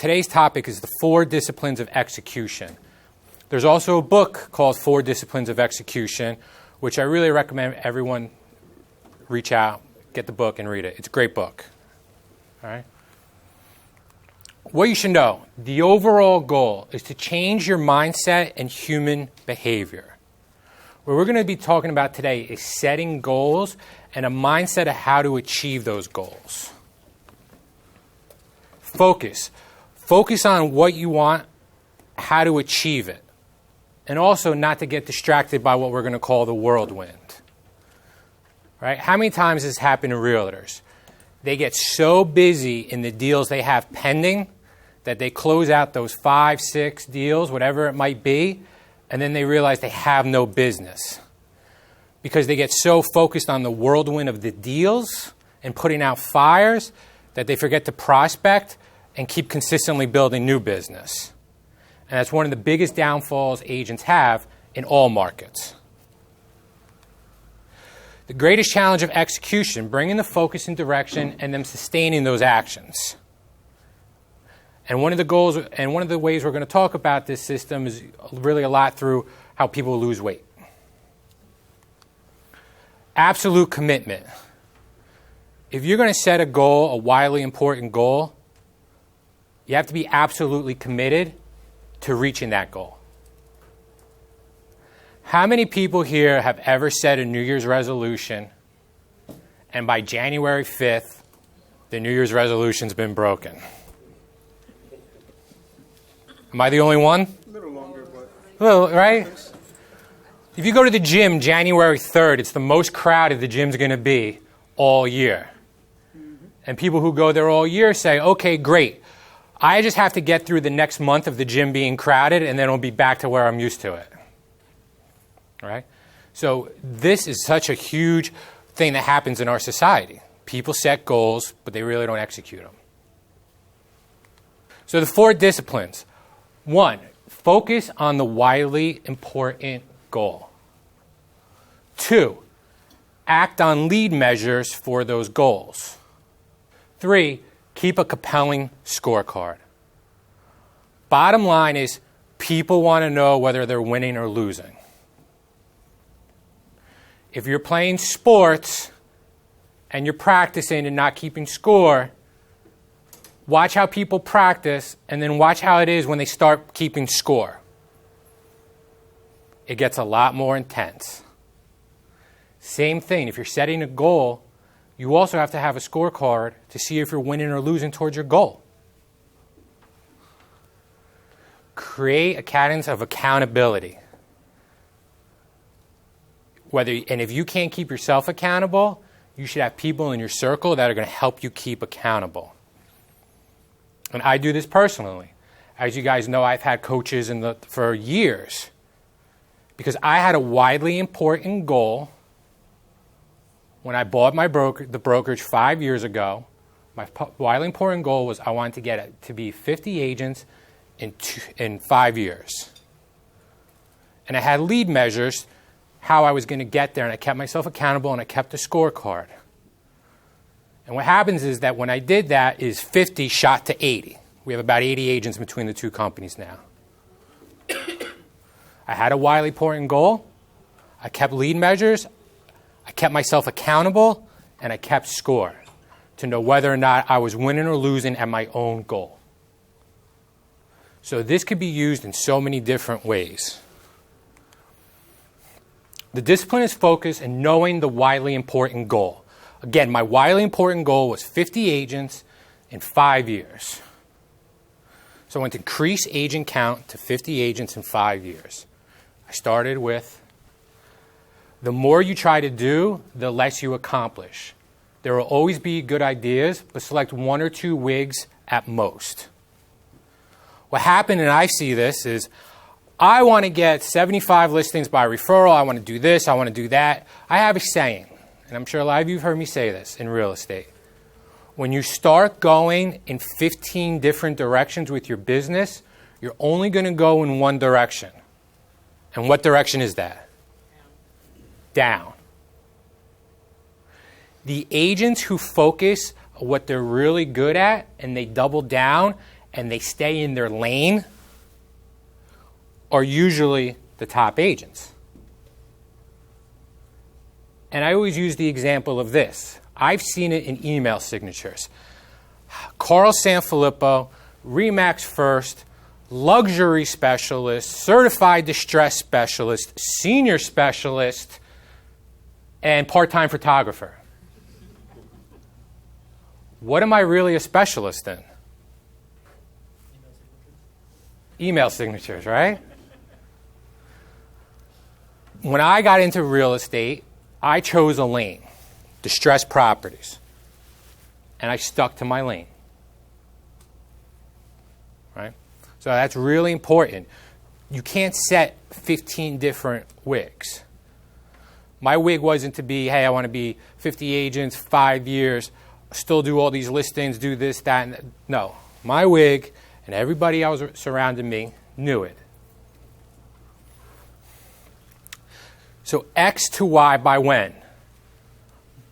today's topic is the 4 disciplines of execution. There's also a book called 4 Disciplines of Execution, which I really recommend everyone reach out, get the book, and read it. It's a great book. All right? What you should know, the overall goal is to change your mindset and human behavior. What we're going to be talking about today is setting goals and a mindset of how to achieve those goals. Focus. Focus on what you want, how to achieve it. And also not to get distracted by what we're going to call the whirlwind. Right? How many times has this happened to realtors? They get so busy in the deals they have pending that they close out those 5, 6 deals, whatever it might be, and then they realize they have no business. Because they get so focused on the whirlwind of the deals and putting out fires that they forget to prospect and keep consistently building new business. And that's one of the biggest downfalls agents have in all markets. The greatest challenge of execution, bringing the focus and direction and then sustaining those actions. And one of the goals and one of the ways we're going to talk about this system is really a lot through how people lose weight. Absolute commitment. If you're going to set a goal, a wildly important goal, you have to be absolutely committed to reaching that goal. How many people here have ever set a New Year's resolution and by January 5th, the New Year's resolution's been broken? Am I the only one? A little longer, but... Well, right? If you go to the gym January 3rd, it's the most crowded the gym's going to be all year. And people who go there all year say, okay, great. I just have to get through the next month of the gym being crowded, and then it'll be back to where I'm used to it. Right? So this is such a huge thing that happens in our society. People set goals, but they really don't execute them. So the 4 disciplines. 1, focus on the wildly important goal. 2, act on lead measures for those goals. 3, keep a compelling scorecard. Bottom line is, people want to know whether they're winning or losing. If you're playing sports and you're practicing and not keeping score, watch how people practice and then watch how it is when they start keeping score. It gets a lot more intense. Same thing, if you're setting a goal, you also have to have a scorecard to see if you're winning or losing towards your goal. Create a cadence of accountability. And if you can't keep yourself accountable, you should have people in your circle that are going to help you keep accountable. And I do this personally. As you guys know, I've had coaches for years because I had a widely important goal. When I bought the brokerage 5 years ago, my widely important goal was I wanted to get it to be 50 agents in 5 years. And I had lead measures, how I was going to get there, and I kept myself accountable, and I kept a scorecard. And what happens is that when I did that is 50 shot to 80. We have about 80 agents between the 2 companies now. I had a wildly important goal. I kept lead measures. I kept myself accountable, and I kept score to know whether or not I was winning or losing at my own goal. So this could be used in so many different ways. The discipline is focus and knowing the widely important goal. Again, my widely important goal was 50 agents in 5 years. So I went to increase agent count to 50 agents in 5 years. I started with the more you try to do, the less you accomplish. There will always be good ideas, but select 1 or 2 wigs at most. What happened, and I see this, is I want to get 75 listings by referral. I want to do this. I want to do that. I have a saying, and I'm sure a lot of you have heard me say this in real estate. When you start going in 15 different directions with your business, you're only going to go in one direction. And what direction is that? Down. The agents who focus on what they're really good at and they double down and they stay in their lane are usually the top agents. And I always use the example of this. I've seen it in email signatures. Carl Sanfilippo, RE/MAX First, luxury specialist, certified distress specialist, senior specialist, and part-time photographer. What am I really a specialist in? Email signatures, right? When I got into real estate, I chose a lane, distressed properties, and I stuck to my lane, right? So that's really important. You can't set 15 different wigs. My wig wasn't to be, hey, I want to be 50 agents, 5 years, still do all these listings, do this, that, and no. My wig and everybody else surrounding me knew it. So X to Y by when?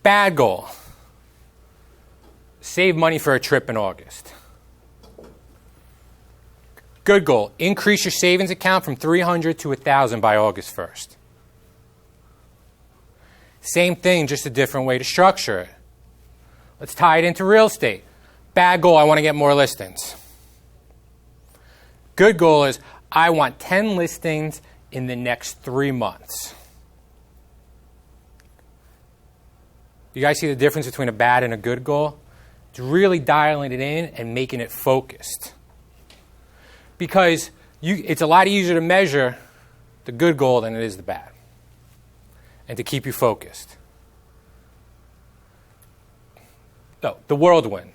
Bad goal. Save money for a trip in August. Good goal. Increase your savings account from $300 to $1,000 by August 1st. Same thing, just a different way to structure it. Let's tie it into real estate. Bad goal, I want to get more listings. Good goal is, I want 10 listings in the next 3 months. You guys see the difference between a bad and a good goal? It's really dialing it in and making it focused. Because it's a lot easier to measure the good goal than it is the bad. And to keep you focused. So, the whirlwind.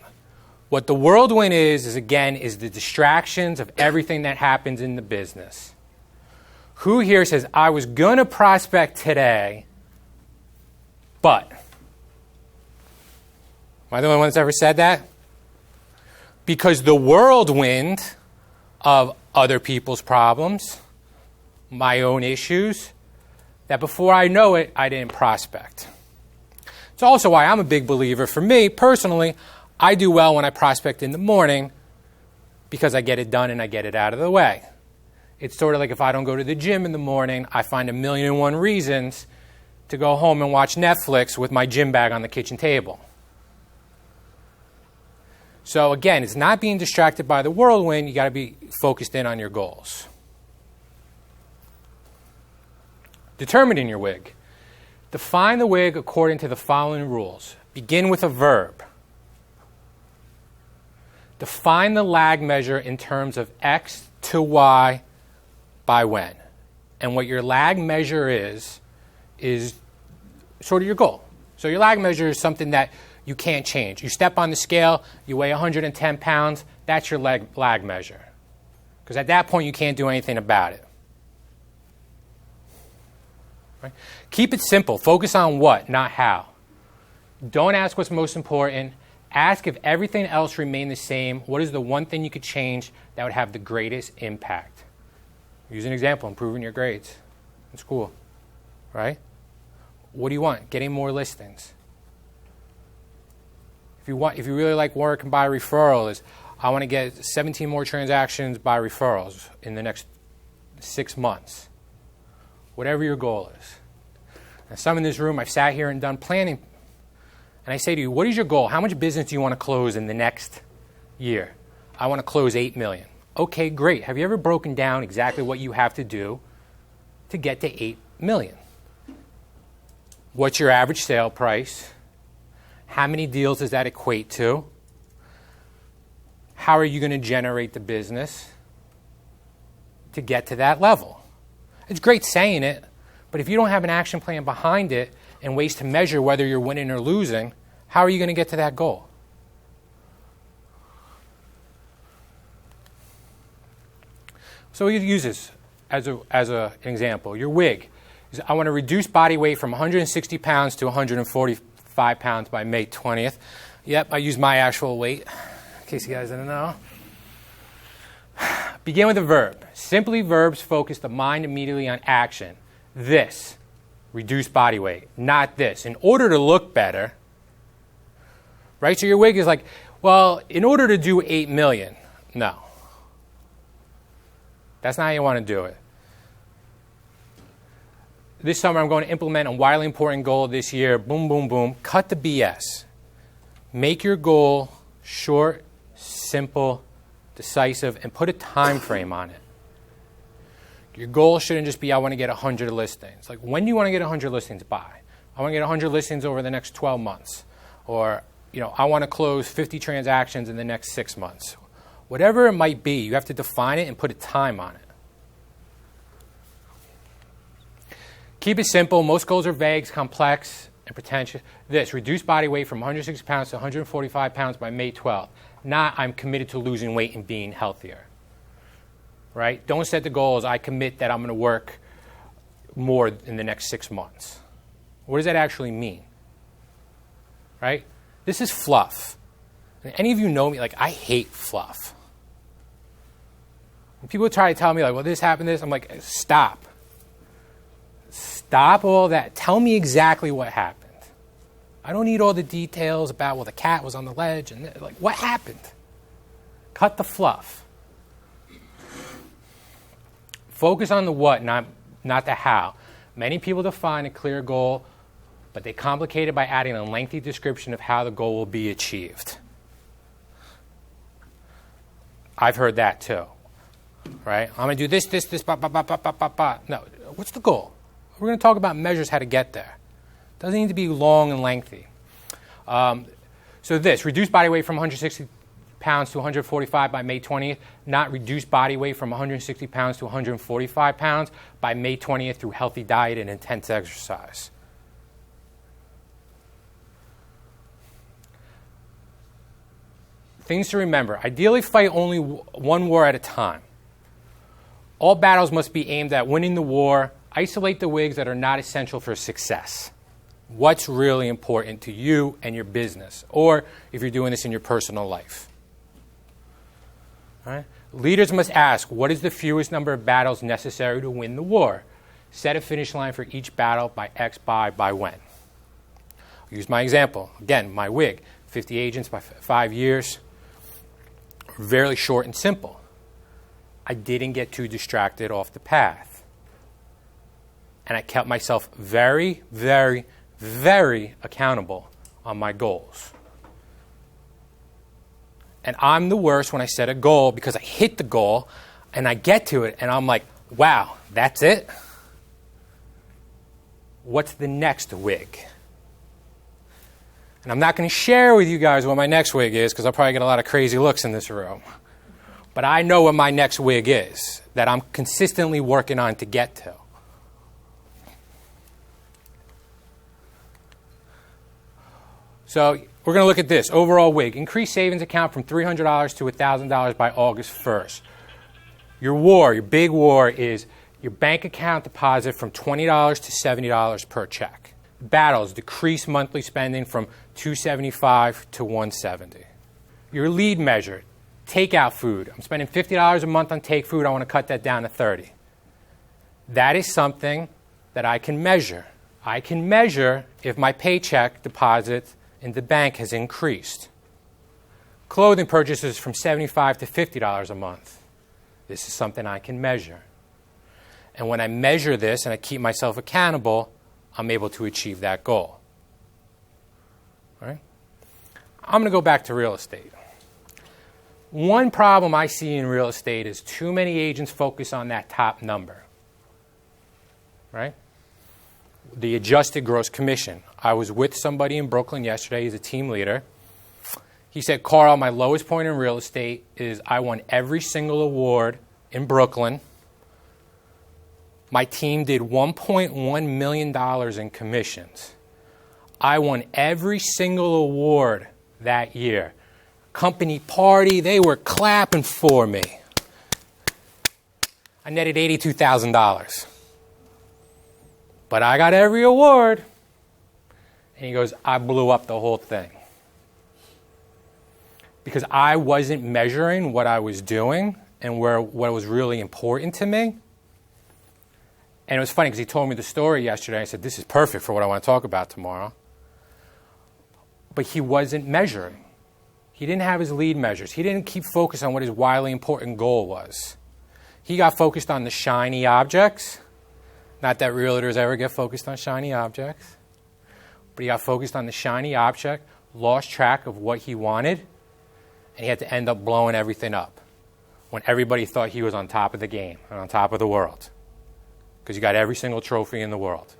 What the whirlwind is again, is the distractions of everything that happens in the business. Who here says, I was going to prospect today, but... Am I the only one that's ever said that? Because the whirlwind of other people's problems, my own issues, that before I know it, I didn't prospect. It's also why I'm a big believer. For me, personally, I do well when I prospect in the morning because I get it done and I get it out of the way. It's sort of like if I don't go to the gym in the morning, I find 1,000,001 reasons to go home and watch Netflix with my gym bag on the kitchen table. So again, it's not being distracted by the whirlwind. You got to be focused in on your goals. Determining your wig. Define the wig according to the following rules. Begin with a verb. Define the lag measure in terms of X to Y by when. And what your lag measure is sort of your goal. So your lag measure is something that you can't change. You step on the scale, you weigh 110 pounds, that's your lag measure. Because at that point, you can't do anything about it. Right? Keep it simple. Focus on what, not how. Don't ask what's most important. Ask if everything else remained the same, what is the one thing you could change that would have the greatest impact? Use an example, improving your grades in school. Right? What do you want? Getting more listings. If you really like work and by referral, is I want to get 17 more transactions by referrals in the next 6 months. Whatever your goal is. And some in this room, I've sat here and done planning. And I say to you, what is your goal? How much business do you want to close in the next year? I want to close $8 million. Okay, great. Have you ever broken down exactly what you have to do to get to $8 million? What's your average sale price? How many deals does that equate to? How are you going to generate the business to get to that level? It's great saying it, but if you don't have an action plan behind it and ways to measure whether you're winning or losing, how are you going to get to that goal? So we use this as an example. Your wig. I want to reduce body weight from 160 pounds to 145 pounds by May 20th. Yep, I use my actual weight, in case you guys didn't know. Begin with a verb. Simply verbs focus the mind immediately on action. This, reduce body weight, not this. In order to look better, right? So your wig is like, well, in order to do 8 million. No. That's not how you want to do it. This summer, I'm going to implement a wildly important goal this year. Boom, boom, boom. Cut the BS. Make your goal short, simple, decisive, and put a time frame on it. Your goal shouldn't just be, I want to get 100 listings. Like, when do you want to get 100 listings by? I want to get 100 listings over the next 12 months. Or, I want to close 50 transactions in the next 6 months. Whatever it might be, you have to define it and put a time on it. Keep it simple. Most goals are vague, complex, and pretentious. Reduce body weight from 160 pounds to 145 pounds by May 12th. Not, I'm committed to losing weight and being healthier. Right? Don't set the goal as, I commit that I'm going to work more in the next 6 months. What does that actually mean? Right? This is fluff. And any of you know me, I hate fluff. When people try to tell me, well, this happened, I'm like, stop. Stop all that. Tell me exactly what happened. I don't need all the details about, the cat was on the ledge, and what happened? Cut the fluff. Focus on the what, not the how. Many people define a clear goal, but they complicate it by adding a lengthy description of how the goal will be achieved. I've heard that too, right? I'm going to do this, ba, ba, ba, ba, ba, ba, ba. No, what's the goal? We're going to talk about measures, how to get there. It doesn't need to be long and lengthy. Reduce body weight from 160 pounds to 145 by May 20th, not reduce body weight from 160 pounds to 145 pounds by May 20th through healthy diet and intense exercise. Things to remember. Ideally, fight only one war at a time. All battles must be aimed at winning the war. Isolate the wigs that are not essential for success. What's really important to you and your business, or if you're doing this in your personal life. All right? Leaders must ask, what is the fewest number of battles necessary to win the war? Set a finish line for each battle by X by when. I'll use my example. Again, my wig. 50 agents by 5 years. Very short and simple. I didn't get too distracted off the path. And I kept myself very, very, very accountable on my goals. And I'm the worst when I set a goal because I hit the goal and I get to it and I'm like, wow, that's it? What's the next wig? And I'm not going to share with you guys what my next wig is because I'll probably get a lot of crazy looks in this room. But I know what my next wig is that I'm consistently working on to get to. So we're going to look at this. Overall wig. Increase savings account from $300 to $1,000 by August 1st. Your big war is your bank account deposit from $20 to $70 per check. Battles. Decrease monthly spending from $275 to $170. Your lead measure. Takeout food. I'm spending $50 a month on take food. I want to cut that down to $30. That is something that I can measure. I can measure if my paycheck deposit in the bank has increased. Clothing purchases from $75 to $50 a month. This is something I can measure. And when I measure this and I keep myself accountable, I'm able to achieve that goal. All right? I'm going to go back to real estate. One problem I see in real estate is too many agents focus on that top number. Right? The adjusted gross commission. I was with somebody in Brooklyn yesterday. He's a team leader. He said, Carl, my lowest point in real estate is I won every single award in Brooklyn. My team did $1.1 million in commissions. I won every single award that year. Company party, they were clapping for me. I netted $82,000. But I got every award. And he goes, I blew up the whole thing. Because I wasn't measuring what I was doing and what was really important to me. And it was funny because he told me the story yesterday. I said, this is perfect for what I want to talk about tomorrow. But he wasn't measuring. He didn't have his lead measures. He didn't keep focused on what his wildly important goal was. He got focused on the shiny objects. Not that realtors ever get focused on shiny objects. But he got focused on the shiny object, lost track of what he wanted, and he had to end up blowing everything up when everybody thought he was on top of the game and on top of the world. Because he got every single trophy in the world.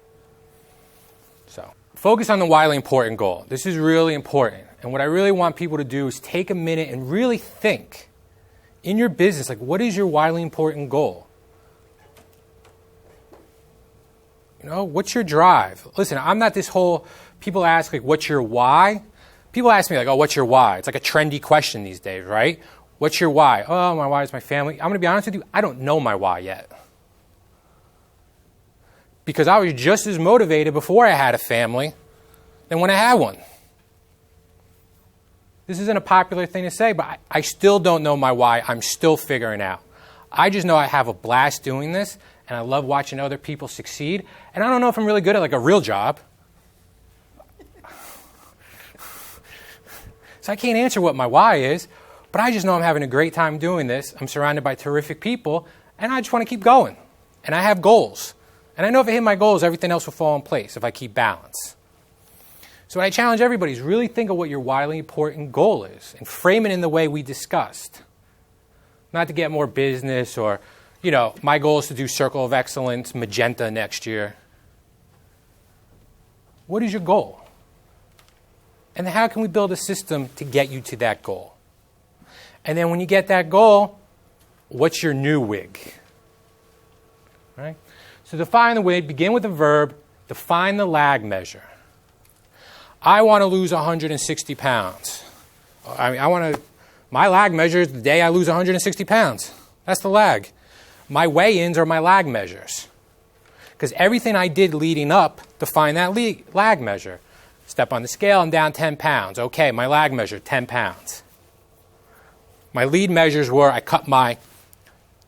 So, focus on the wildly important goal. This is really important. And what I really want people to do is take a minute and really think in your business, like, what is your wildly important goal? You know, what's your drive? Listen, I'm not this whole, people ask, like, what's your why? People ask me, like, oh, what's your why? It's like a trendy question these days, right? What's your why? Oh, my why is my family. I'm going to be honest with you, I don't know my why yet. Because I was just as motivated before I had a family than when I had one. This isn't a popular thing to say, but I still don't know my why. I'm still figuring out. I just know I have a blast doing this, and I love watching other people succeed. And I don't know if I'm really good at like a real job. So I can't answer what my why is, but I just know I'm having a great time doing this. I'm surrounded by terrific people, and I just want to keep going. And I have goals. And I know if I hit my goals, everything else will fall in place if I keep balance. So what I challenge everybody is really think of what your wildly important goal is and frame it in the way we discussed. Not to get more business or, you know, my goal is to do Circle of Excellence, Magenta next year. What is your goal? And how can we build a system to get you to that goal? And then when you get that goal, what's your new wig? Right? So define the wig, begin with a verb, define the lag measure. I want to lose 160 pounds. My lag measure is the day I lose 160 pounds. That's the lag. My weigh-ins are my lag measures. Because everything I did leading up defined that lag measure. Step on the scale, I'm down 10 pounds. Okay, my lag measure, 10 pounds. My lead measures were I cut my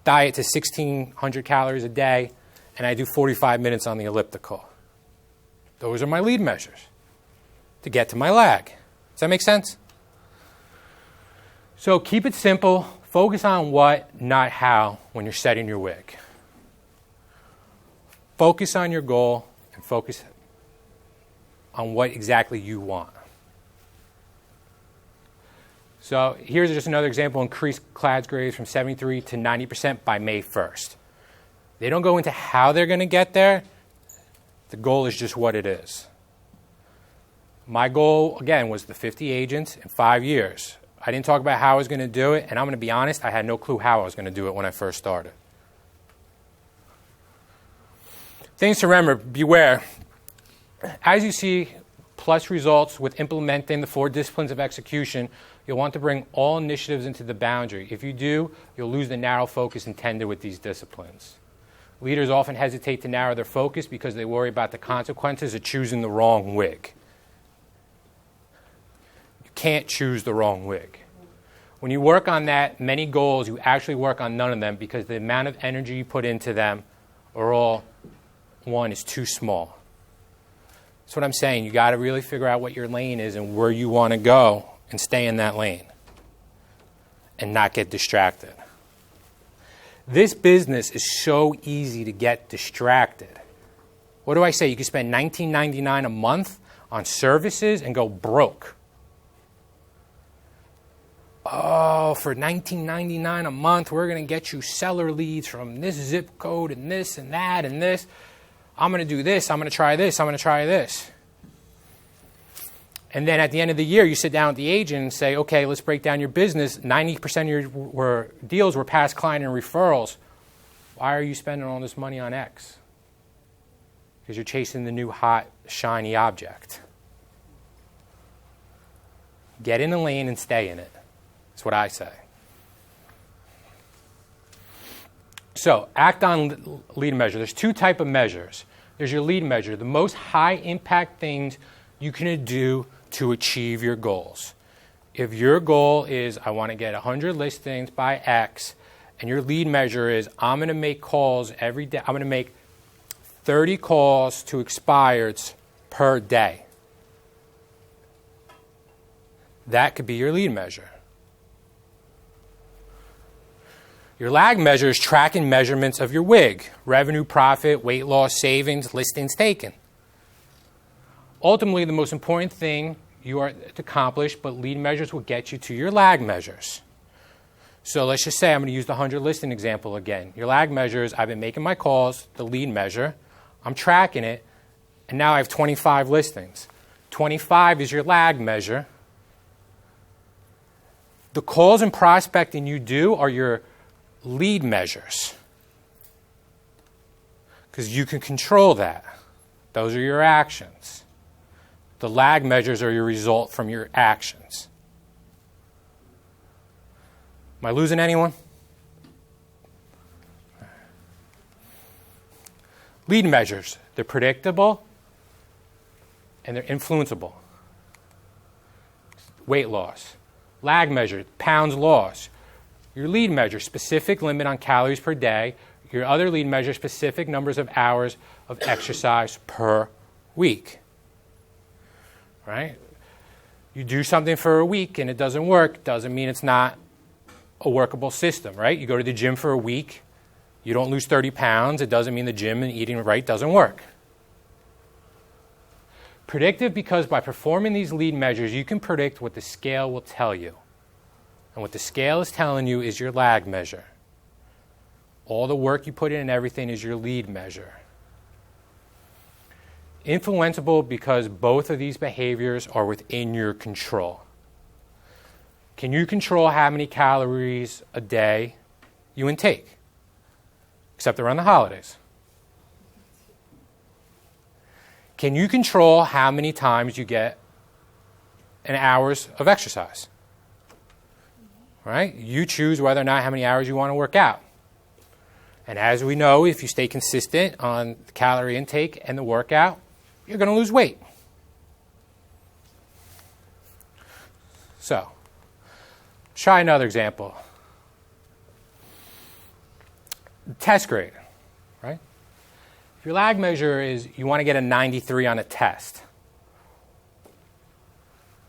diet to 1,600 calories a day, and I do 45 minutes on the elliptical. Those are my lead measures to get to my lag. Does that make sense? So keep it simple. Focus on what, not how, when you're setting your wig. Focus on your goal and focus on what exactly you want. So here's just another example. Increase class grades from 73 to 90% by May 1st. They don't go into how they're going to get there. The goal is just what it is. My goal, again, was the 50 agents in 5 years. I didn't talk about how I was going to do it, and I'm going to be honest, I had no clue how I was going to do it when I first started. Things to remember, beware. As you see plus results with implementing the 4 disciplines of execution, you'll want to bring all initiatives into the boundary. If you do, you'll lose the narrow focus intended with these disciplines. Leaders often hesitate to narrow their focus because they worry about the consequences of choosing the wrong wig. You can't choose the wrong wig. When you work on that many goals, you actually work on none of them because the amount of energy you put into them or all one is too small. That's what I'm saying. You got to really figure out what your lane is and where you want to go and stay in that lane and not get distracted. This business is so easy to get distracted. What do I say? You can spend $19.99 a month on services and go broke. Oh, for $19.99 a month, we're going to get you seller leads from this zip code and this and that and this. I'm going to do this. I'm going to try this. I'm going to try this. And then at the end of the year, you sit down with the agent and say, okay, let's break down your business. 90% of your deals were past client and referrals. Why are you spending all this money on X? Because you're chasing the new hot, shiny object. Get in the lane and stay in it. That's what I say. So, act on lead measure. There's 2 types of measures. There's your lead measure, the most high impact things you can do to achieve your goals. If your goal is, I want to get 100 listings by X, and your lead measure is, I'm going to make calls every day. I'm going to make 30 calls to expireds per day. That could be your lead measure. Your lag measure is tracking measurements of your WIG, revenue, profit, weight loss, savings, listings taken. Ultimately, the most important thing you are to accomplish, but lead measures will get you to your lag measures. So let's just say I'm going to use the 100 listing example again. Your lag measure is I've been making my calls, the lead measure, I'm tracking it, and now I have 25 listings. 25 is your lag measure. The calls and prospecting you do are your lead measures, because you can control that. Those are your actions. The lag measures are your result from your actions. Am I losing anyone? Lead measures, they're predictable and they're influenceable. Weight loss. Lag measure, pounds lost. Your lead measure, specific limit on calories per day. Your other lead measure, specific numbers of hours of exercise per week. Right? You do something for a week and it doesn't work, doesn't mean it's not a workable system, right? You go to the gym for a week, you don't lose 30 pounds, it doesn't mean the gym and eating right doesn't work. Predictive, because by performing these lead measures, you can predict what the scale will tell you. And what the scale is telling you is your lag measure. All the work you put in and everything is your lead measure. Influenceable, because both of these behaviors are within your control. Can you control how many calories a day you intake? Except around the holidays. Can you control how many times you get an hours of exercise? Right? You choose whether or not how many hours you want to work out. And as we know, if you stay consistent on the calorie intake and the workout, you're going to lose weight. So, try another example. Test grade, right? If your lag measure is you want to get a 93 on a test,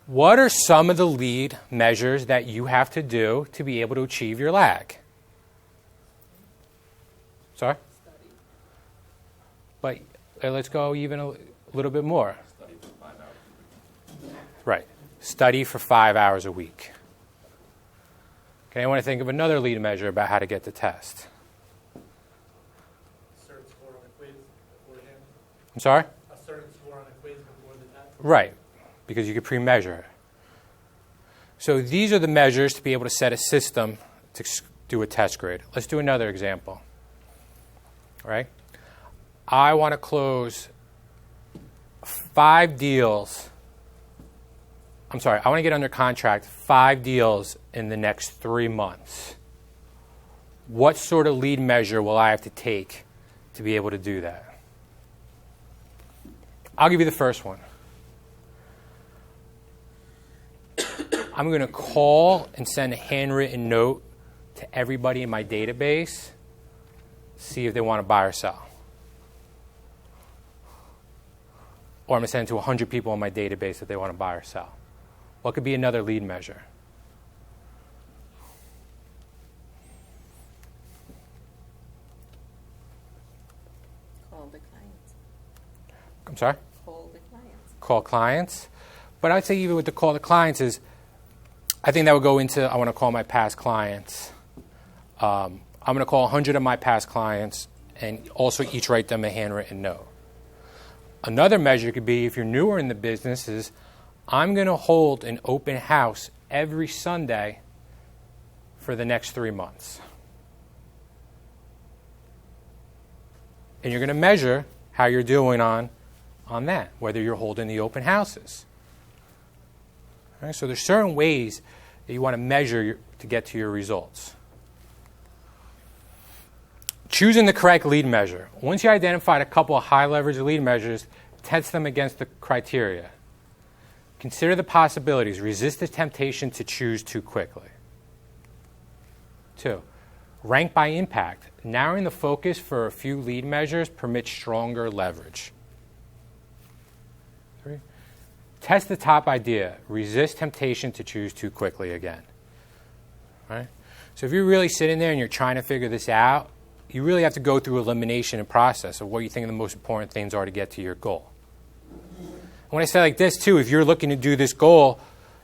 what are some of the lead measures that you have to do to be able to achieve your lag? Sorry? Study. But let's go even a little bit more. Study for 5 hours. Right. Study for 5 hours a week. Okay, I want to think of another lead measure about how to get the test. A certain score on a quiz beforehand. I'm sorry? A certain score on a quiz before the test. Right, because you could pre-measure it. So these are the measures to be able to set a system to do a test grade. Let's do another example. All right? I want to close 5 deals. I'm sorry, I want to get under contract 5 deals in the next 3 months. What sort of lead measure will I have to take to be able to do that? I'll give you the first one. I'm going to call and send a handwritten note to everybody in my database, see if they want to buy or sell. Or I'm going to send it to 100 people in my database if they want to buy or sell. What could be another lead measure? Call the clients. I'm sorry? Call the clients. Call clients. But I'd say even with the call the clients is, I think that would go into, I want to call my past clients. I'm going to call 100 of my past clients and also each write them a handwritten note. Another measure could be, if you're newer in the business, is I'm going to hold an open house every Sunday for the next 3 months. And you're going to measure how you're doing on that, whether you're holding the open houses. All right, so there's certain ways that you want to measure to get to your results. Choosing the correct lead measure. Once you identified a couple of high leverage lead measures, test them against the criteria. Consider the possibilities. Resist the temptation to choose too quickly. 2, rank by impact. Narrowing the focus for a few lead measures permits stronger leverage. 3, Test the top idea. Resist temptation to choose too quickly again. Right? So if you're really sitting there and you're trying to figure this out, you really have to go through elimination and process of what you think the most important things are to get to your goal. When I say like this too, if you're looking to do this goal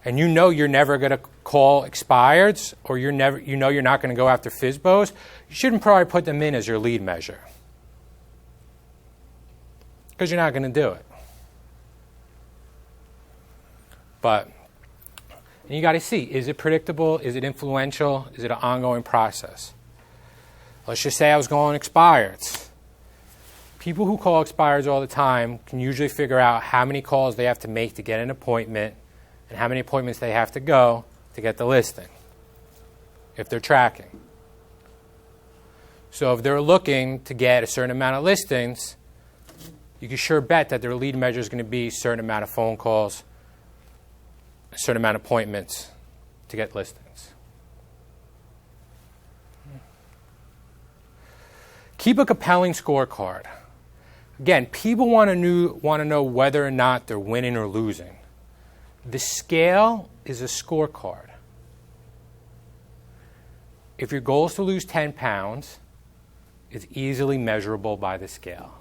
and you know you're never going to call expireds or you're not going to go after FSBOs, you shouldn't probably put them in as your lead measure. Because you're not going to do it. But you got to see, is it predictable? Is it influential? Is it an ongoing process? Let's just say I was going expireds. People who call expireds all the time can usually figure out how many calls they have to make to get an appointment and how many appointments they have to go to get the listing, if they're tracking. So if they're looking to get a certain amount of listings, you can sure bet that their lead measure is going to be a certain amount of phone calls, a certain amount of appointments to get listings. Keep a compelling scorecard. Again, people want to know whether or not they're winning or losing. The scale is a scorecard. If your goal is to lose 10 pounds, it's easily measurable by the scale.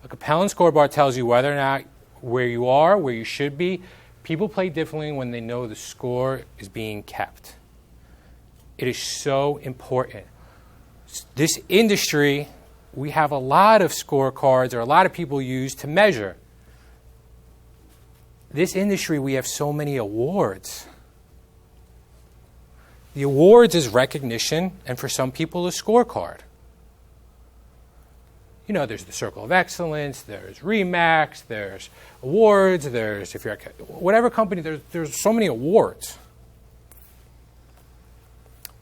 A compelling scoreboard tells you whether or not where you are, where you should be. People play differently when they know the score is being kept. It is so important. This industry, we have a lot of scorecards or a lot of people use to measure. This industry, we have so many awards. The awards is recognition, and for some people, a scorecard. You know, there's the Circle of Excellence, there's RE/MAX, there's awards, there's, if you're at whatever company, there's so many awards.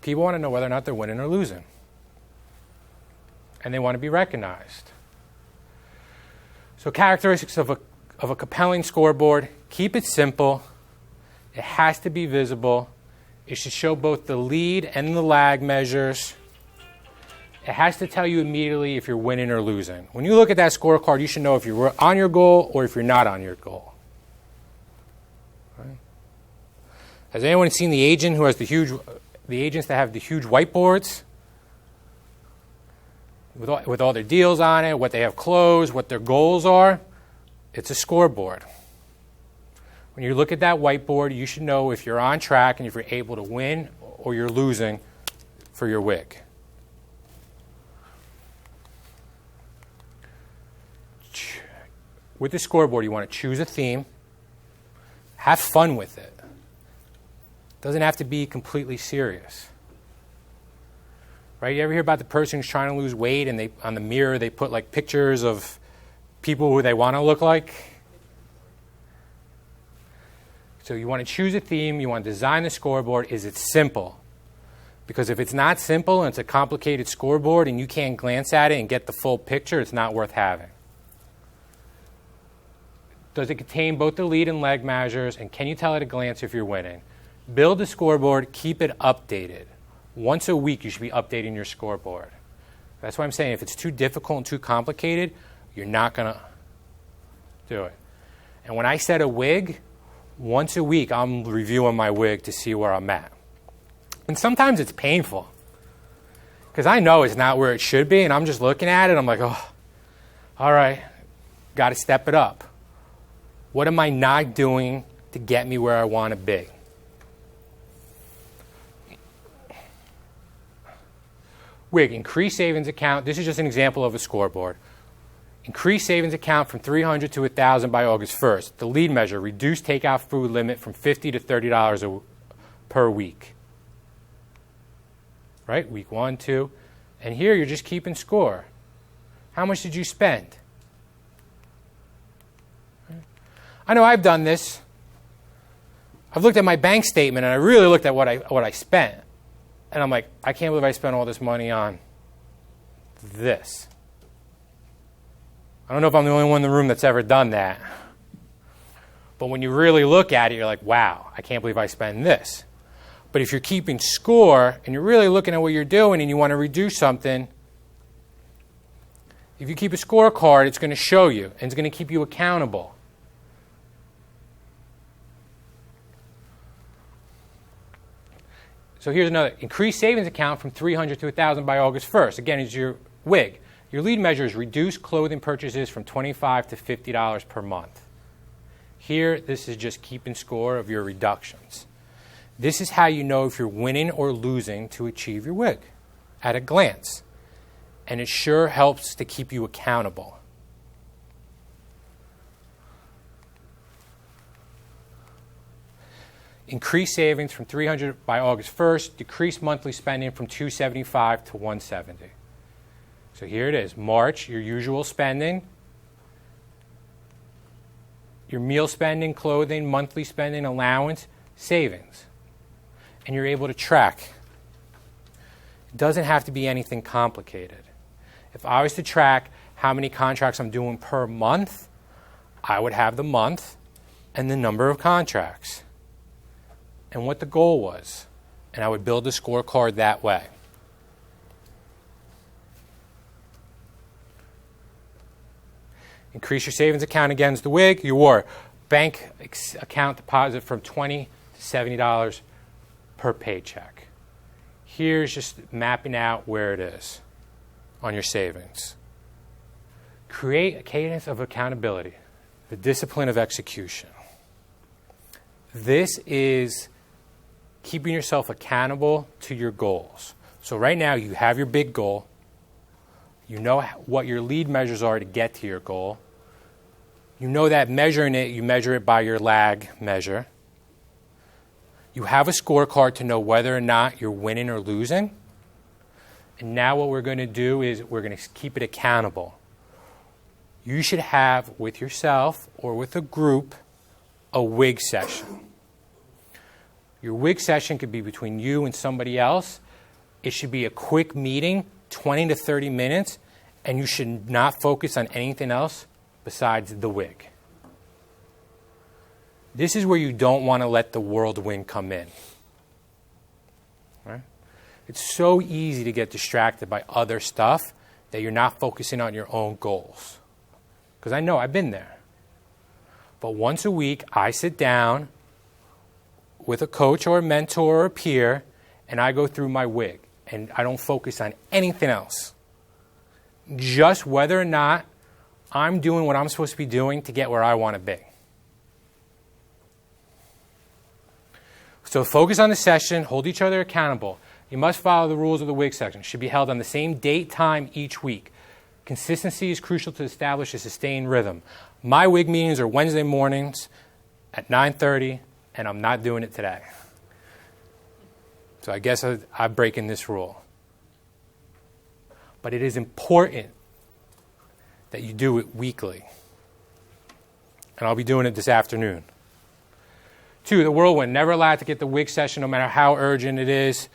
People want to know whether or not they're winning or losing. And they want to be recognized. So characteristics of a compelling scoreboard: keep it simple. It has to be visible. It should show both the lead and the lag measures. It has to tell you immediately if you're winning or losing. When you look at that scorecard, you should know if you're on your goal or if you're not on your goal. Right? Has anyone seen the agent who has the agents that have the huge whiteboards with all their deals on it, what they have closed, what their goals are? It's a scoreboard. When you look at that whiteboard, you should know if you're on track and if you're able to win or you're losing for your WIG. With the scoreboard, you want to choose a theme. Have fun with it. It doesn't have to be completely serious. Right? You ever hear about the person who's trying to lose weight and on the mirror they put like pictures of people who they want to look like? So you want to choose a theme. You want to design the scoreboard. Is it simple? Because if it's not simple and it's a complicated scoreboard and you can't glance at it and get the full picture, it's not worth having. Does it contain both the lead and lag measures, and can you tell at a glance if you're winning? Build a scoreboard, keep it updated. Once a week, you should be updating your scoreboard. That's why I'm saying if it's too difficult and too complicated, you're not going to do it. And when I set a WIG, once a week, I'm reviewing my WIG to see where I'm at. And sometimes it's painful because I know it's not where it should be, and I'm just looking at it. I'm like, oh, all right, got to step it up. What am I not doing to get me where I want to be? WIG, increase savings account. This is just an example of a scoreboard. Increase savings account from $300 to $1,000 by August 1st. The lead measure, reduce takeout food limit from $50 to $30 per week. Right? Week 1, 2. And here you're just keeping score. How much did you spend? I know I've done this. I've looked at my bank statement and I really looked at what I spent. And I'm like, I can't believe I spent all this money on this. I don't know if I'm the only one in the room that's ever done that. But when you really look at it, you're like, wow, I can't believe I spent this. But if you're keeping score and you're really looking at what you're doing and you want to reduce something, If you keep a scorecard, it's going to show you, and it's going to keep you accountable. So here's another. Increase savings account from $300 to $1,000 by August 1st. Again, it's your WIG. Your lead measure is reduce clothing purchases from $25 to $50 per month. Here, this is just keeping score of your reductions. This is how you know if you're winning or losing to achieve your WIG at a glance. And it sure helps to keep you accountable. Increase savings from $300 by August 1st. Decrease monthly spending from $275 to $170. So here it is. March, your usual spending. Your meal spending, clothing, monthly spending, allowance, savings. And you're able to track. It doesn't have to be anything complicated. If I was to track how many contracts I'm doing per month, I would have the month and the number of contracts and what the goal was. And I would build a scorecard that way. Increase your savings account against the WIG. Your bank account deposit from $20 to $70 per paycheck. Here's just mapping out where it is on your savings. Create a cadence of accountability, the discipline of execution. This is keeping yourself accountable to your goals. So right now you have your big goal. You know what your lead measures are to get to your goal. You know that measuring it, you measure it by your lag measure. You have a scorecard to know whether or not you're winning or losing. And now what we're going to do is we're going to keep it accountable. You should have with yourself or with a group a WIG session. Your WIG session could be between you and somebody else. It should be a quick meeting, 20 to 30 minutes, and you should not focus on anything else besides the WIG. This is where you don't want to let the whirlwind come in. Right? It's so easy to get distracted by other stuff that you're not focusing on your own goals. Because I know I've been there. But once a week, I sit down with a coach or a mentor or a peer, and I go through my WIG. And I don't focus on anything else. Just whether or not I'm doing what I'm supposed to be doing to get where I want to be. So focus on the session, hold each other accountable. You must follow the rules of the WIG session. It should be held on the same date, time each week. Consistency is crucial to establish a sustained rhythm. My WIG meetings are Wednesday mornings at 9:30, and I'm not doing it today. So I guess I'm breaking this rule. But it is important that you do it weekly. And I'll be doing it this afternoon. 2, the whirlwind. Never allowed to get the WIG session no matter how urgent it is.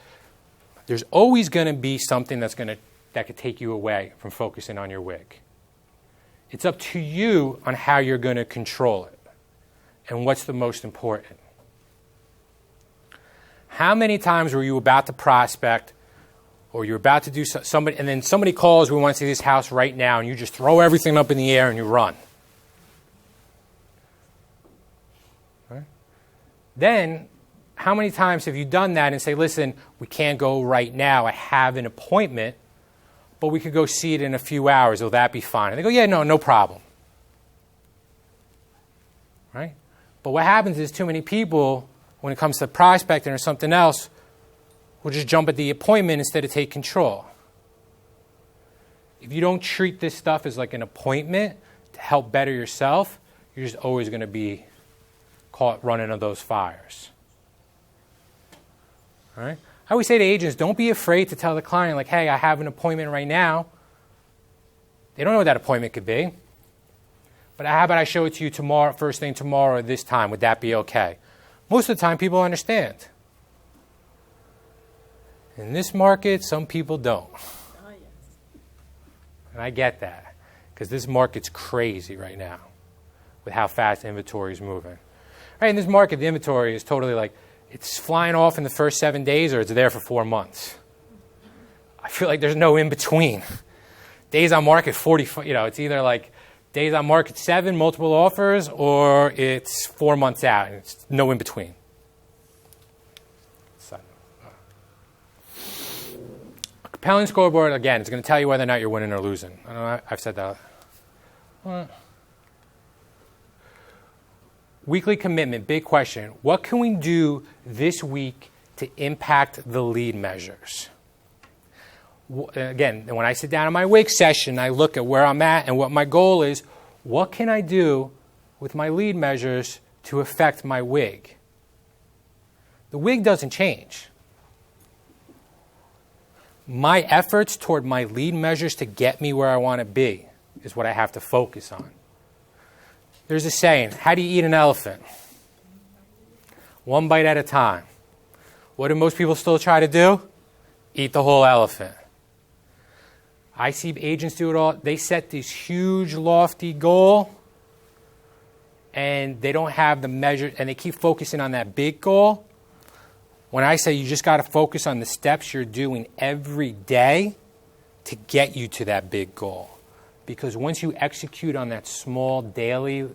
There's always going to be something that could take you away from focusing on your WIG. It's up to you on how you're going to control it and what's the most important. How many times were you about to prospect or you're about to do somebody, and then somebody calls, we want to see this house right now, and you just throw everything up in the air and you run? Right? Then, how many times have you done that and say, listen, we can't go right now, I have an appointment, but we could go see it in a few hours, will that be fine? And they go, yeah, no problem. Right? But what happens is too many people, when it comes to prospecting or something else, will just jump at the appointment instead of take control. If you don't treat this stuff as like an appointment to help better yourself, you're just always going to be caught running on those fires. All right? I always say to agents, don't be afraid to tell the client, like, hey, I have an appointment right now. They don't know what that appointment could be. But how about I show it to you tomorrow, first thing tomorrow at this time? Would that be okay? Most of the time, people understand. In this market, some people don't. Oh, yes. And I get that, because this market's crazy right now with how fast inventory is moving. Right, in this market, the inventory is totally like, it's flying off in the first 7 days or it's there for 4 months. I feel like there's no in-between. days on market 40, it's either like days on market 7, multiple offers, or it's 4 months out, and it's no in between. So, a compelling scoreboard, again, it's going to tell you whether or not you're winning or losing. I know I've said that. Weekly commitment, big question. What can we do this week to impact the lead measures? Again, when I sit down in my WIG session, I look at where I'm at and what my goal is. What can I do with my lead measures to affect my WIG? The WIG doesn't change. My efforts toward my lead measures to get me where I want to be is what I have to focus on. There's a saying, how do you eat an elephant? One bite at a time. What do most people still try to do? Eat the whole elephant. I see agents do it all. They set this huge, lofty goal, and they don't have the measure, and they keep focusing on that big goal. When I say you just got to focus on the steps you're doing every day to get you to that big goal. Because once you execute on that small daily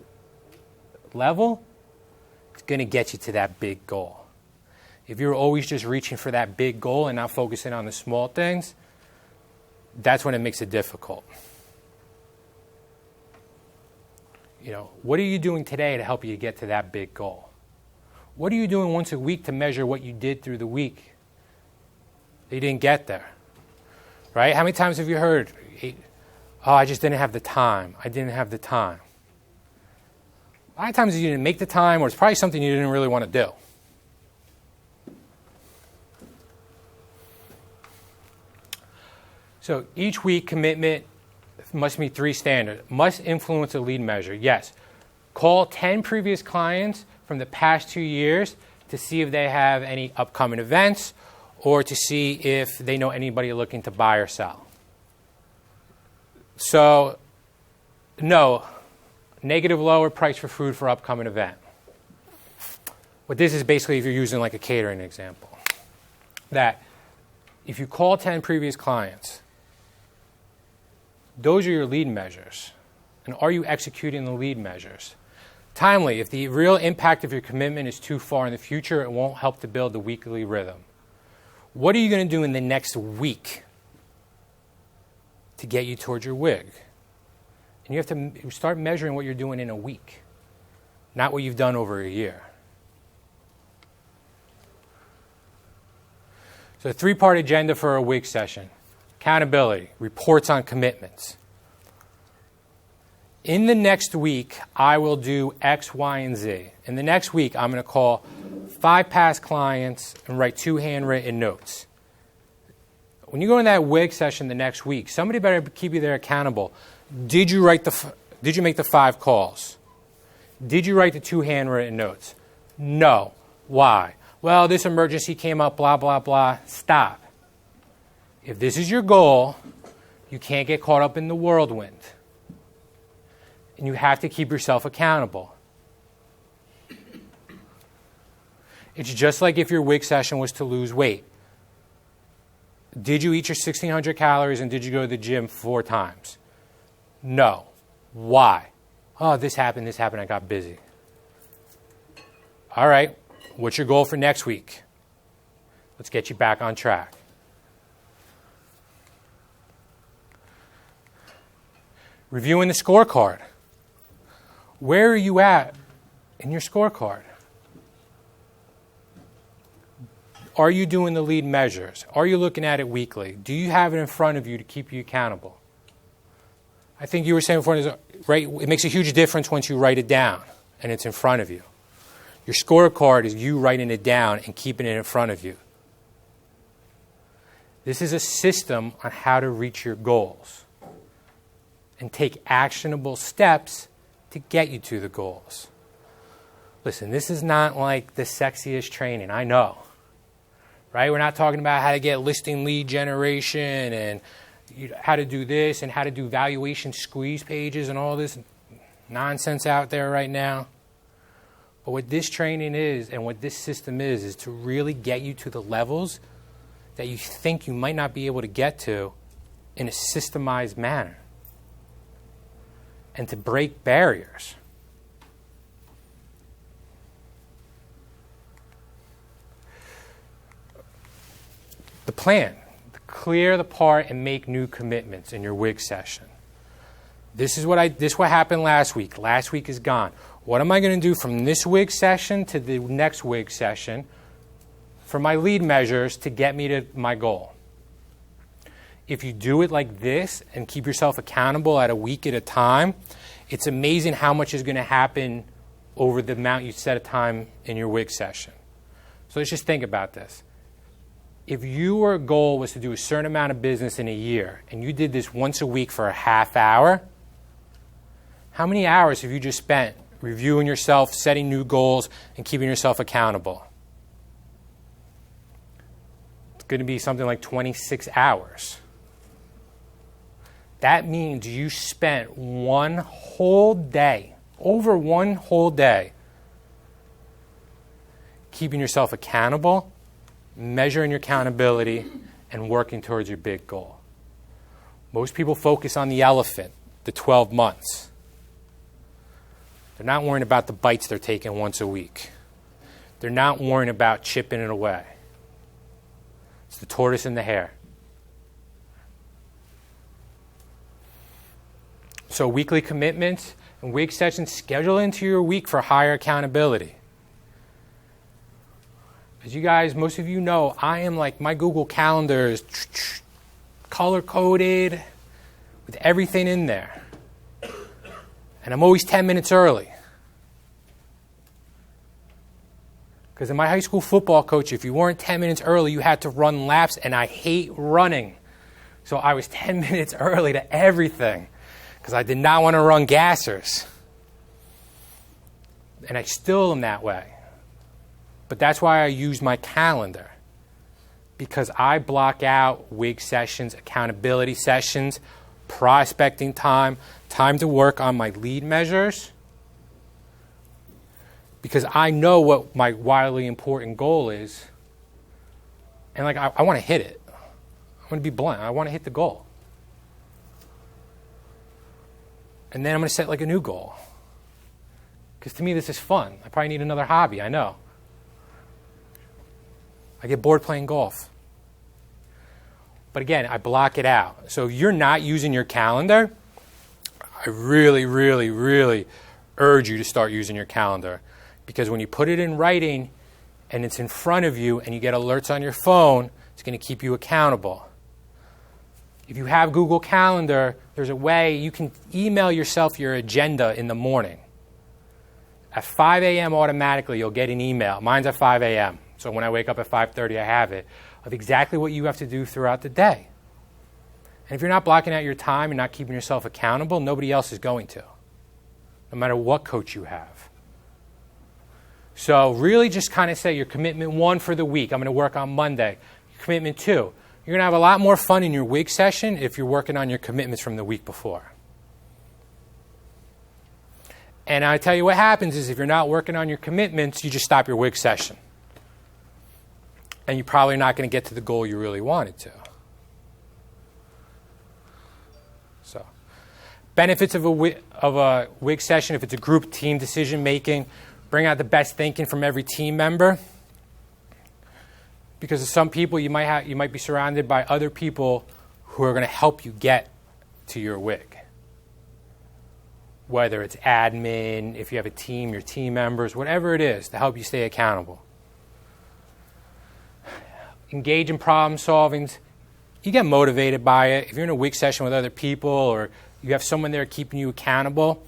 level, it's going to get you to that big goal. If you're always just reaching for that big goal and not focusing on the small things, that's when it makes it difficult. What are you doing today to help you get to that big goal? What are you doing once a week to measure what you did through the week that you didn't get there? Right? How many times have you heard, oh, I just didn't have the time. I didn't have the time. A lot of times you didn't make the time, or it's probably something you didn't really want to do. So each week commitment must meet 3 standards. Must influence a lead measure. Yes. Call 10 previous clients from the past 2 years to see if they have any upcoming events or to see if they know anybody looking to buy or sell. So, no, negative lower price for food for upcoming event. What this is basically, if you're using like a catering example, that if you call 10 previous clients, those are your lead measures. And are you executing the lead measures? Timely, if the real impact of your commitment is too far in the future, it won't help to build the weekly rhythm. What are you going to do in the next week to get you towards your WIG? And you have to start measuring what you're doing in a week, not what you've done over a year. So a 3-part agenda for a WIG session. Accountability, reports on commitments. In the next week, I will do X, Y, and Z. In the next week, I'm going to call 5 past clients and write 2 handwritten notes. When you go in that WIG session the next week, somebody better keep you there accountable. Did you make the 5 calls? Did you write the 2 handwritten notes? No. Why? Well, this emergency came up, blah, blah, blah. Stop. If this is your goal, you can't get caught up in the whirlwind. And you have to keep yourself accountable. It's just like if your WIG session was to lose weight. Did you eat your 1,600 calories and did you go to the gym 4 times? No. Why? Oh, this happened, I got busy. All right, what's your goal for next week? Let's get you back on track. Reviewing the scorecard. Where are you at in your scorecard? Are you doing the lead measures? Are you looking at it weekly? Do you have it in front of you to keep you accountable? I think you were saying before, right? It makes a huge difference once you write it down and it's in front of you. Your scorecard is you writing it down and keeping it in front of you. This is a system on how to reach your goals and take actionable steps to get you to the goals. Listen, this is not like the sexiest training, I know. Right? We're not talking about how to get listing lead generation and how to do this and how to do valuation squeeze pages and all this nonsense out there right now. But what this training is and what this system is to really get you to the levels that you think you might not be able to get to in a systemized manner and to break barriers. The plan, to clear the part and make new commitments in your WIG session. This is what happened last week. Last week is gone. What am I going to do from this WIG session to the next WIG session for my lead measures to get me to my goal? If you do it like this and keep yourself accountable at a week at a time, it's amazing how much is going to happen over the amount you set of time in your WIG session. So let's just think about this. If your goal was to do a certain amount of business in a year and you did this once a week for a half hour, how many hours have you just spent reviewing yourself, setting new goals, and keeping yourself accountable? It's going to be something like 26 hours. That means you spent one whole day, over one whole day, keeping yourself accountable, measuring your accountability, and working towards your big goal. Most people focus on the elephant, the 12 months. They're not worrying about the bites they're taking once a week. They're not worrying about chipping it away. It's the tortoise and the hare. So weekly commitments and WIG sessions, schedule into your week for higher accountability. As you guys, most of you know, I am like, my Google Calendar is color-coded with everything in there. And I'm always 10 minutes early. Because in my high school football coach, if you weren't 10 minutes early, you had to run laps, and I hate running. So I was 10 minutes early to everything because I did not want to run gassers. And I still am that way. But that's why I use my calendar. Because I block out WIG sessions, accountability sessions, prospecting time, time to work on my lead measures. Because I know what my wildly important goal is. And like I want to hit it. I'm going to be blunt. I want to hit the goal. And then I'm going to set like a new goal. Because to me this is fun. I probably need another hobby, I know. I get bored playing golf. But again, I block it out. So if you're not using your calendar, I really, really, really urge you to start using your calendar. Because when you put it in writing and it's in front of you and you get alerts on your phone, it's going to keep you accountable. If you have Google Calendar, there's a way you can email yourself your agenda in the morning. At 5 a.m. automatically, you'll get an email. Mine's at 5 a.m. So when I wake up at 5:30, I have it, of exactly what you have to do throughout the day. And if you're not blocking out your time and not keeping yourself accountable, nobody else is going to, no matter what coach you have. So really just kind of say your commitment 1 for the week. I'm going to work on Monday. Your commitment 2. You're going to have a lot more fun in your WIG session if you're working on your commitments from the week before. And I tell you what happens is if you're not working on your commitments, you just stop your WIG session. And you're probably not going to get to the goal you really wanted to. So, benefits of a WIG session, if it's a group team decision making, bring out the best thinking from every team member. Because of some people, you might be surrounded by other people who are going to help you get to your WIG. Whether it's admin, if you have a team, your team members, whatever it is, to help you stay accountable. Engage in problem solving. You get motivated by it. If you're in a WIG session with other people or you have someone there keeping you accountable,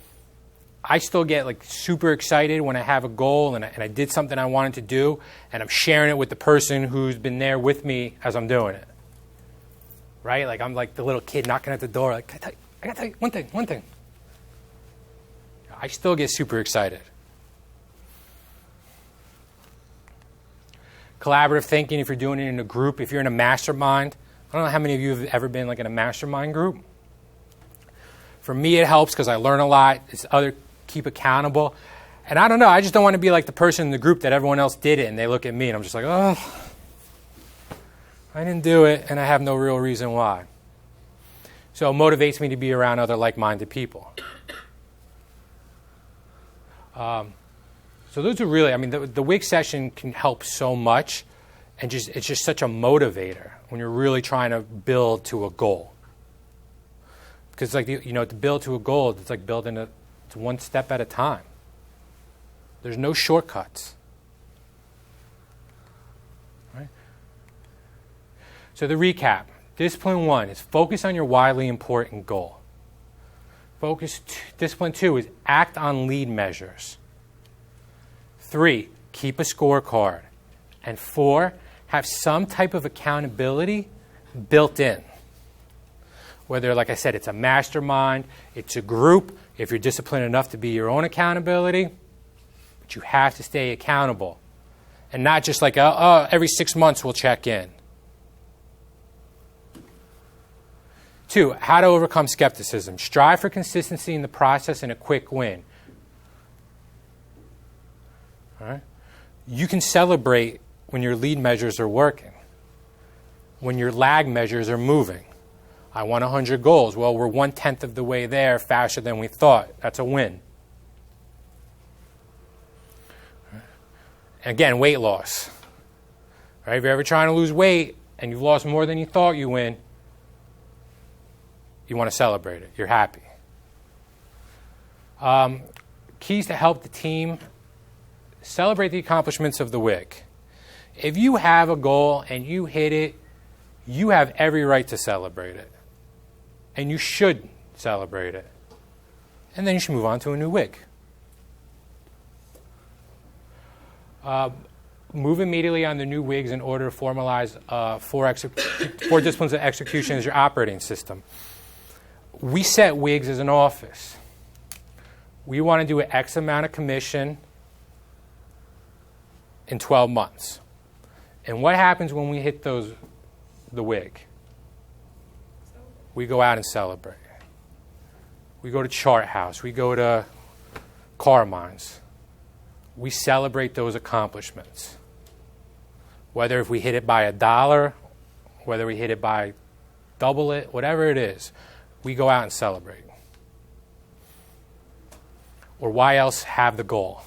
I still get like super excited when I have a goal and I did something I wanted to do and I'm sharing it with the person who's been there with me as I'm doing it. Right? Like I'm like the little kid knocking at the door like, I got to tell you one thing. I still get super excited. Collaborative thinking, if you're doing it in a group, if you're in a mastermind. I don't know how many of you have ever been like in a mastermind group. For me, it helps because I learn a lot. It's other keep accountable. And I don't know, I just don't want to be like the person in the group that everyone else did it and they look at me and I'm just like, oh, I didn't do it and I have no real reason why. So it motivates me to be around other like-minded people. So those are really, I mean, the WIG session can help so much, and it's just such a motivator when you're really trying to build to a goal. Because like, to build to a goal, it's like building it one step at a time. There's no shortcuts. Right? So the recap. Discipline 1 is focus on your widely important goal. Discipline 2 is act on lead measures. 3, keep a scorecard. And 4, have some type of accountability built in. Whether, like I said, it's a mastermind, it's a group, if you're disciplined enough to be your own accountability, but you have to stay accountable. And not just like, every 6 months we'll check in. 2, how to overcome skepticism. Strive for consistency in the process and a quick win. All right? You can celebrate when your lead measures are working, when your lag measures are moving. I won 100 goals. Well, we're 1/10 of the way there, faster than we thought. That's a win. And again, weight loss. Right? If you're ever trying to lose weight and you've lost more than you thought you win, you want to celebrate it. You're happy. Keys to help the team. Celebrate the accomplishments of the WIG. If you have a goal and you hit it, you have every right to celebrate it. And you should celebrate it. And then you should move on to a new WIG. Move immediately on the new WIGs in order to formalize 4 disciplines of execution as your operating system. We set WIGs as an office. We want to do an X amount of commission in 12 months. And what happens when we hit the WIG? We go out and celebrate. We go to Chart House. We go to Carmine's. We celebrate those accomplishments. Whether if we hit it by $1, whether we hit it by double it, whatever it is, we go out and celebrate. Or why else have the goal?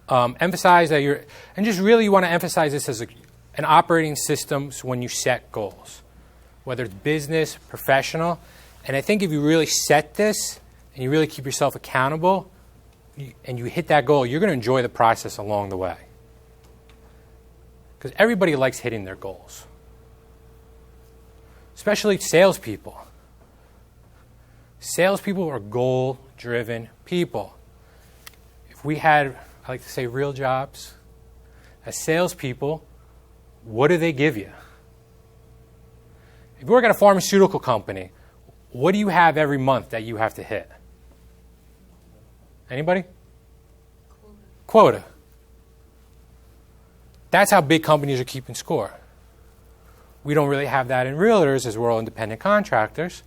Emphasize that and just really you want to emphasize this as an operating system when you set goals, whether it's business, professional. And I think if you really set this and you really keep yourself accountable and you hit that goal, you're going to enjoy the process along the way. Because everybody likes hitting their goals, especially salespeople. Salespeople are goal-driven people. If we had, I like to say, real jobs, as salespeople, what do they give you? If you work at a pharmaceutical company, what do you have every month that you have to hit? Anybody? Quota. That's how big companies are keeping score. We don't really have that in realtors as we're all independent contractors,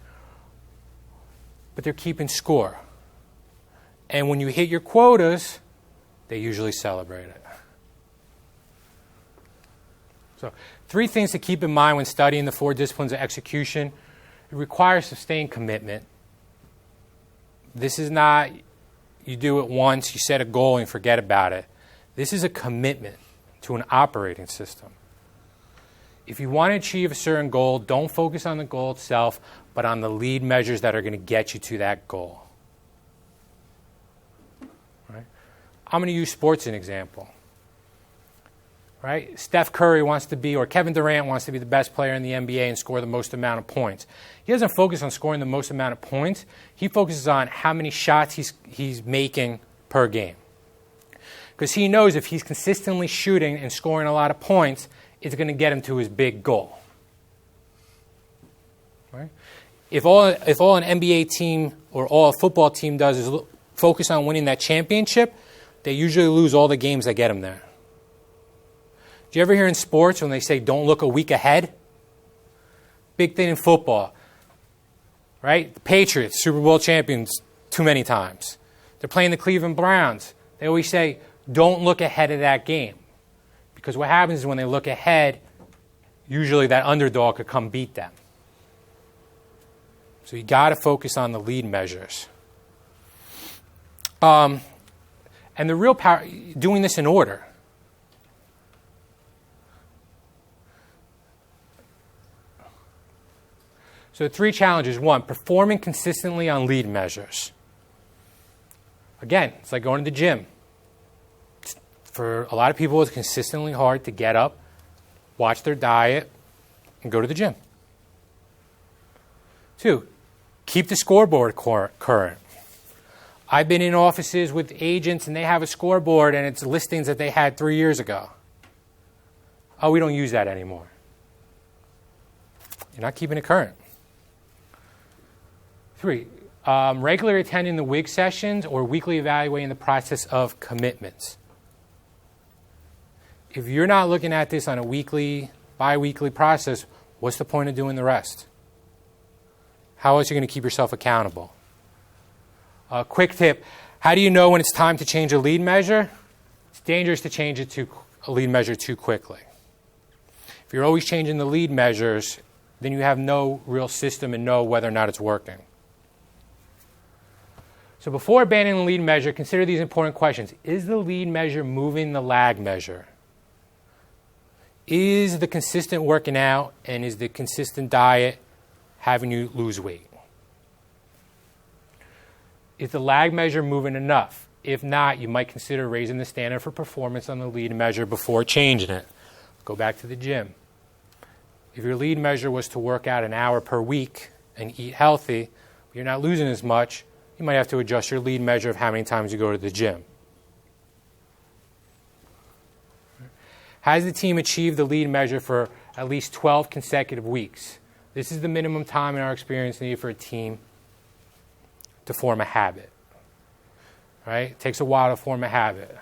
but they're keeping score. And when you hit your quotas, they usually celebrate it. So 3 things to keep in mind when studying the 4 disciplines of execution. It requires sustained commitment. This is not you do it once, you set a goal and forget about it. This is a commitment to an operating system. If you want to achieve a certain goal, don't focus on the goal itself, but on the lead measures that are going to get you to that goal. Right? I'm going to use sports as an example. Right? Steph Curry wants to be, or Kevin Durant wants to be the best player in the NBA and score the most amount of points. He doesn't focus on scoring the most amount of points. He focuses on how many shots he's making per game. Because he knows if he's consistently shooting and scoring a lot of points, it's going to get him to his big goal. Right? If all an NBA team or all a football team does is focus on winning that championship, they usually lose all the games that get them there. Do you ever hear in sports when they say don't look a week ahead? Big thing in football. Right? The Patriots, Super Bowl champions too many times. They're playing the Cleveland Browns. They always say don't look ahead of that game. Because what happens is when they look ahead, usually that underdog could come beat them. So you got to focus on the lead measures. And the real power, doing this in order. So 3 challenges. 1, performing consistently on lead measures. Again, it's like going to the gym. For a lot of people, it's consistently hard to get up, watch their diet, and go to the gym. 2, keep the scoreboard current. I've been in offices with agents and they have a scoreboard and it's listings that they had 3 years ago. Oh, we don't use that anymore. You're not keeping it current. 3, regularly attending the WIG sessions or weekly evaluating the process of commitments. If you're not looking at this on a weekly, bi-weekly process, what's the point of doing the rest? How else are you going to keep yourself accountable? Quick tip, how do you know when it's time to change a lead measure? It's dangerous to change it to a lead measure too quickly. If you're always changing the lead measures, then you have no real system and know whether or not it's working. So before abandoning the lead measure, consider these important questions. Is the lead measure moving the lag measure? Is the consistent working out and is the consistent diet having you lose weight? Is the lag measure moving enough? If not, you might consider raising the standard for performance on the lead measure before changing it. Go back to the gym. If your lead measure was to work out an hour per week and eat healthy, but you're not losing as much, you might have to adjust your lead measure of how many times you go to the gym. Has the team achieved the lead measure for at least 12 consecutive weeks? This is the minimum time in our experience needed for a team to form a habit. Right? It takes a while to form a habit.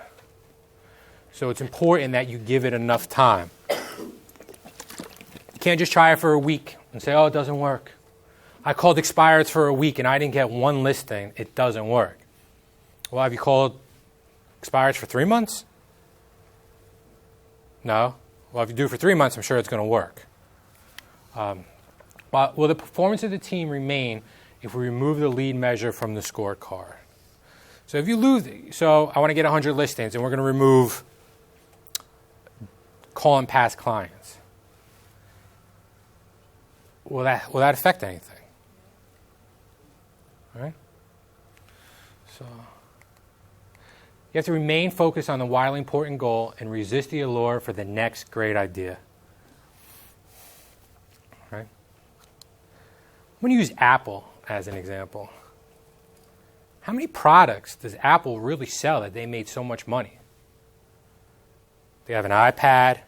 So it's important that you give it enough time. You can't just try it for a week and say, oh, it doesn't work. I called expireds for a week and I didn't get one listing. It doesn't work. Well, have you called expireds for 3 months? No. Well, if you do it for 3 months, I'm sure it's going to work. But will the performance of the team remain if we remove the lead measure from the scorecard? So if you lose, so I want to get 100 listings and we're going to remove calling past clients. Will that affect anything? All right? So you have to remain focused on the wildly important goal and resist the allure for the next great idea. All right? I'm going to use Apple as an example. How many products does Apple really sell that they made so much money? They have an iPad,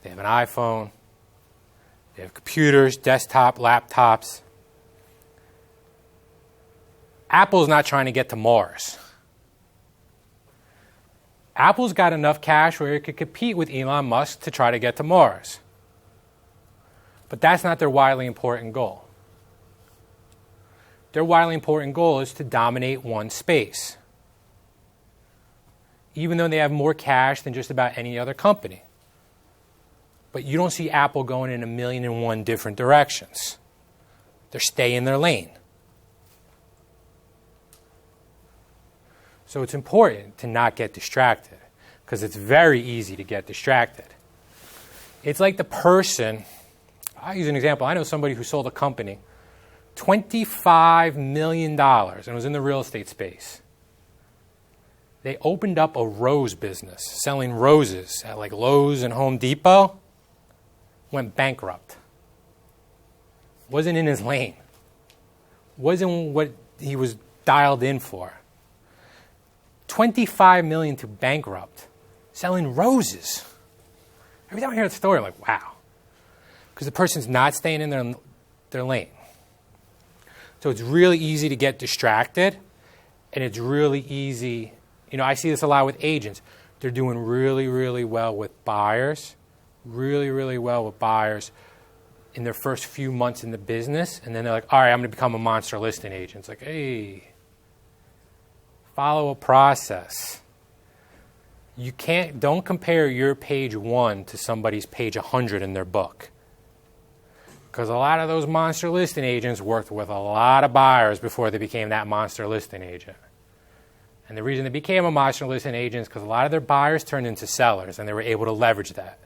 they have an iPhone, they have computers, desktop, laptops. Apple's not trying to get to Mars. Apple's got enough cash where it could compete with Elon Musk to try to get to Mars. But that's not their wildly important goal. Their wildly important goal is to dominate one space, even though they have more cash than just about any other company. But you don't see Apple going in 1,000,001 different directions. They're staying in their lane. So it's important to not get distracted, because it's very easy to get distracted. It's like the person, I'll use an example. I know somebody who sold a company $25 million and was in the real estate space. They opened up a rose business, selling roses at like Lowe's and Home Depot, went bankrupt. Wasn't in his lane. Wasn't what he was dialed in for. $25 million to bankrupt, selling roses. Every time I hear the story, I'm like, wow. Because the person's not staying in their lane. So it's really easy to get distracted, and it's really easy. I see this a lot with agents. They're doing really, really well with buyers, really, really well with buyers in their first few months in the business, and then they're like, all right, I'm going to become a monster listing agent. It's like, hey, follow a process. Don't compare your page 1 to somebody's page 100 in their book. Because a lot of those monster listing agents worked with a lot of buyers before they became that monster listing agent. And the reason they became a monster listing agent is because a lot of their buyers turned into sellers, and they were able to leverage that.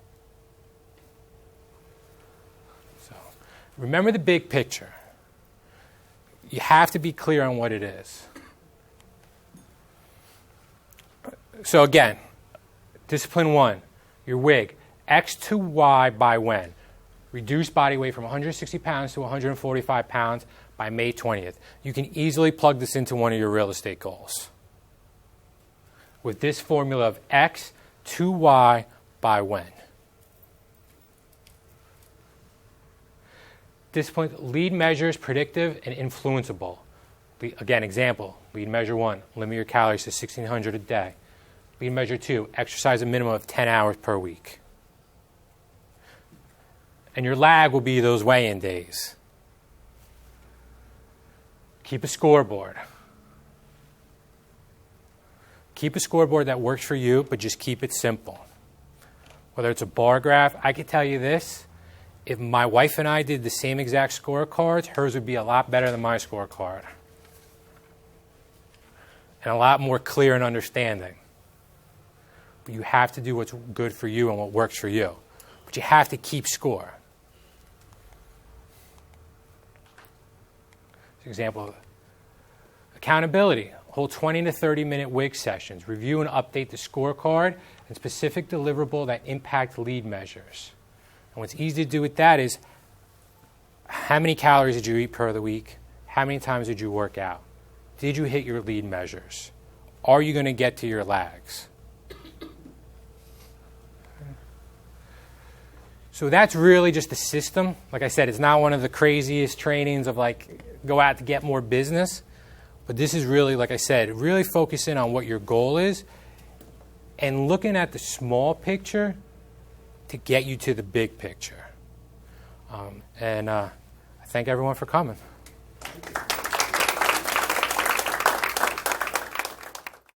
So remember the big picture. You have to be clear on what it is. So again, discipline 1, your WIG, X to Y by when? Reduce body weight from 160 pounds to 145 pounds by May 20th. You can easily plug this into one of your real estate goals with this formula of X to Y by when. Discipline, lead measures, predictive and influenceable. Again, example, lead measure 1, limit your calories to 1,600 a day. Lead measure 2, exercise a minimum of 10 hours per week. And your lag will be those weigh-in days. Keep a scoreboard. Keep a scoreboard that works for you, but just keep it simple. Whether it's a bar graph, I can tell you this. If my wife and I did the same exact scorecards, hers would be a lot better than my scorecard. And a lot more clear and understanding. But you have to do what's good for you and what works for you. But you have to keep score. Example, accountability. Hold 20 to 30 minute WIG sessions. Review and update the scorecard and specific deliverable that impact lead measures. And what's easy to do with that is how many calories did you eat per the week? How many times did you work out? Did you hit your lead measures? Are you going to get to your lags? So that's really just the system. Like I said, it's not one of the craziest trainings of like go out to get more business. But this is really, like I said, really focusing on what your goal is and looking at the small picture to get you to the big picture. I thank everyone for coming.